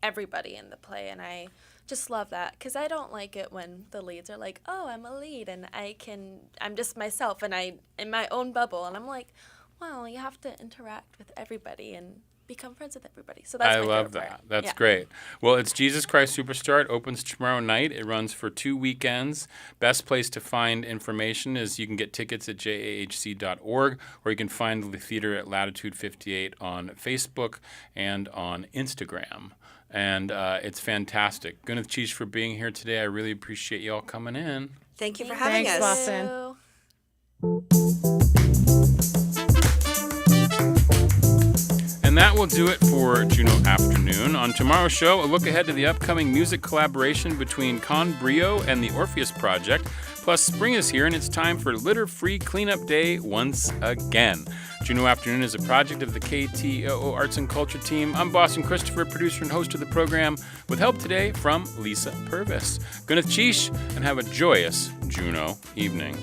everybody in the play, and I just love that, because I don't like it when the leads are like, oh, I'm a lead and I'm just myself and I in my own bubble, and I'm like, well, you have to interact with everybody and become friends with everybody. So that's I love that. Part. That's great. Well, it's Jesus Christ Superstar. It opens tomorrow night. It runs for 2 weekends. Best place to find information is you can get tickets at jahc.org, or you can find the theater at Latitude 58 on Facebook and on Instagram. And it's fantastic. Gwyneth Cheesh for being here today. I really appreciate you all coming in. Thank you for having us. Boston. And that will do it for Juneau Afternoon. On tomorrow's show, a look ahead to the upcoming music collaboration between Con Brio and the Orpheus Project. Plus, spring is here, and it's time for Litter-Free Cleanup Day once again. Juneau Afternoon is a project of the KTOO Arts and Culture team. I'm Boston Christopher, producer and host of the program, with help today from Lisa Purvis. Gwyneth Cheesh, and have a joyous Juneau evening.